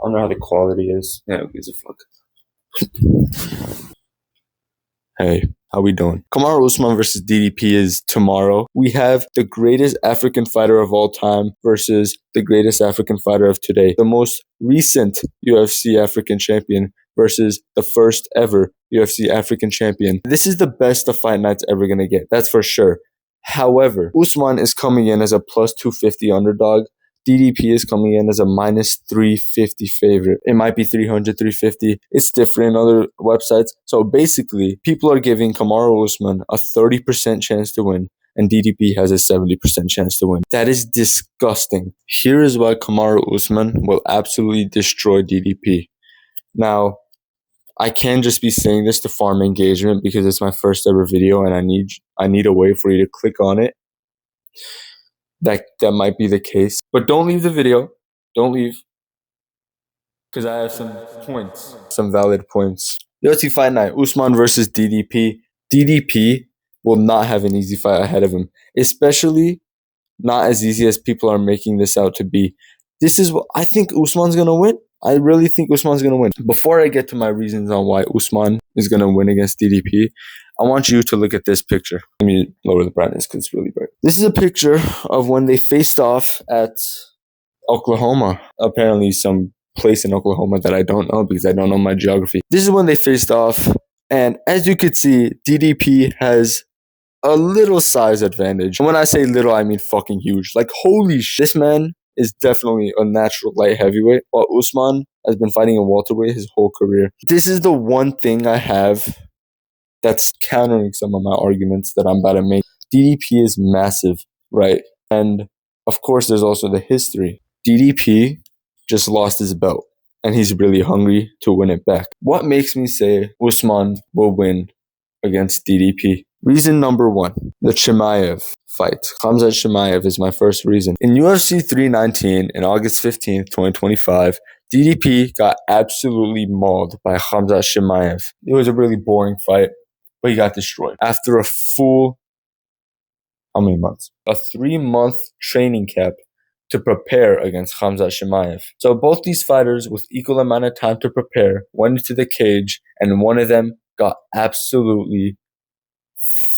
I don't know how the quality is. Yeah, who gives a fuck? Hey, how we doing? Kamaru Usman versus DDP is tomorrow. We have the greatest African fighter of all time versus the greatest African fighter of today. The most recent UFC African champion versus the first ever UFC African champion. This is the best the fight night's ever going to get. That's for sure. However, Usman is coming in as a plus 250 underdog. DDP is coming in as a minus 350 favorite. It might be 300, 350. It's different in other websites. So basically, people are giving Kamaru Usman a 30% chance to win, and DDP has a 70% chance to win. That is disgusting. Here is why Kamaru Usman will absolutely destroy DDP. Now, I can't just be saying this to farm engagement because it's my first ever video and I need a way for you to click on it. That might be the case. But don't leave the video. Don't leave. Because I have some points. Some valid points. UFC Fight Night. Usman versus DDP. DDP will not have an easy fight ahead of him. Especially not as easy as people are making this out to be. This is what I think Usman's going to win. I really think Usman's going to win. Before I get to my reasons on why Usman is going to win against DDP, I want you to look at this picture. Let me lower the brightness because it's really bright. This is a picture of when they faced off at Oklahoma. Apparently some place in Oklahoma that I don't know because I don't know my geography. This is when they faced off. And as you could see, DDP has a little size advantage. And when I say little, I mean fucking huge. Like, holy shit. This man is definitely a natural light heavyweight, while Usman has been fighting a welterweight his whole career. This is the one thing I have that's countering some of my arguments that I'm about to make. DDP is massive, right? And of course, there's also the history. DDP just lost his belt, and he's really hungry to win it back. What makes me say Usman will win against DDP? Reason number one, the Chimaev fight. Khamzat Chimaev is my first reason. In UFC 319, in August 15th, 2025, DDP got absolutely mauled by Khamzat Chimaev. It was a really boring fight, but he got destroyed. After a full, how many months? A 3-month training camp to prepare against Khamzat Chimaev. So both these fighters, with equal amount of time to prepare, went into the cage, and one of them got absolutely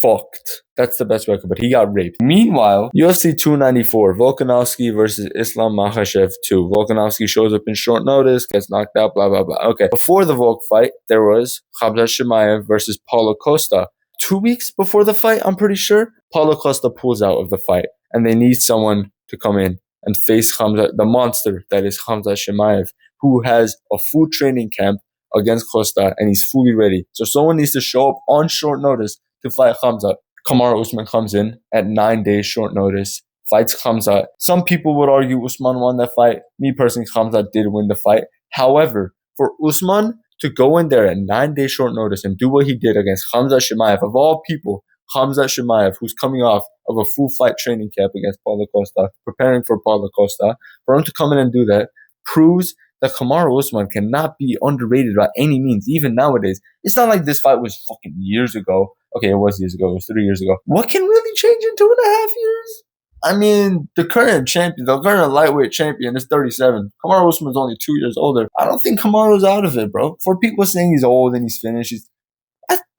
fucked. That's the best way I could put it. He got raped. Meanwhile, UFC 294, Volkanovski versus Islam Makhachev 2. Volkanovski shows up in short notice, gets knocked out, blah, blah, blah. Okay. Before the Volk fight, there was Khamzat Chimaev versus Paulo Costa. 2 weeks before the fight, I'm pretty sure, Paulo Costa pulls out of the fight, and they need someone to come in and face Khamzat, the monster that is Khamzat Chimaev, who has a full training camp against Costa, and he's fully ready. So someone needs to show up on short notice to fight Khamzat. Kamaru Usman comes in at 9 days short notice, fights Khamzat. Some people would argue Usman won that fight. Me personally, Khamzat did win the fight. However, for Usman to go in there at 9 days short notice and do what he did against Khamzat Chimaev, of all people, Khamzat Chimaev, who's coming off of a full fight training camp against Paulo Costa, preparing for Paulo Costa, for him to come in and do that proves that Kamaru Usman cannot be underrated by any means, even nowadays. It's not like this fight was fucking years ago. Okay, it was years ago. It was 3 years ago. What can really change in 2.5 years? I mean, the current champion, the current lightweight champion is 37. Kamaru Usman's only 2 years older. I don't think Kamaru's out of it, bro. For people saying he's old and he's finished,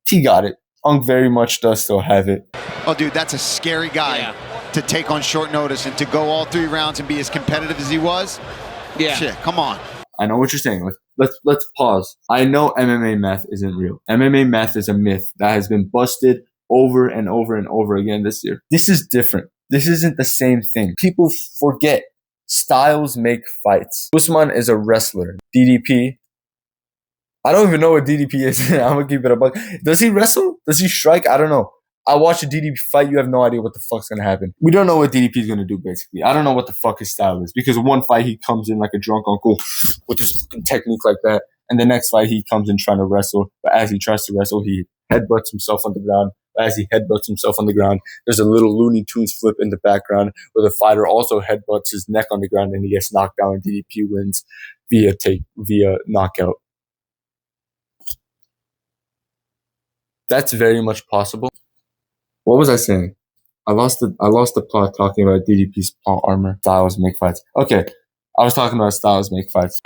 he got it. Unk very much does still have it. Oh, dude, that's a scary guy to take on short notice and to go all 3 rounds and be as competitive as he was. Yeah. Shit, come on. I know what you're saying. Let's pause. I know MMA math isn't real. MMA math is a myth that has been busted over and over and over again this year. This is different. This isn't the same thing. People forget. Styles make fights. Usman is a wrestler. DDP, I don't even know what DDP is. I'm going to keep it a buck. Does he wrestle? Does he strike? I don't know. I watch a DDP fight. You have no idea what the fuck's going to happen. We don't know what DDP is going to do, basically. I don't know what the fuck his style is. Because one fight, he comes in like a drunk uncle with his fucking technique like that. And the next fight, he comes in trying to wrestle. But as he tries to wrestle, he headbutts himself on the ground. But as he headbutts himself on the ground, there's a little Looney Tunes flip in the background where the fighter also headbutts his neck on the ground and he gets knocked down and DDP wins via knockout. That's very much possible. What was I saying? I lost the plot talking about DDP's plot armor. Styles make fights. Okay. I was talking about styles make fights.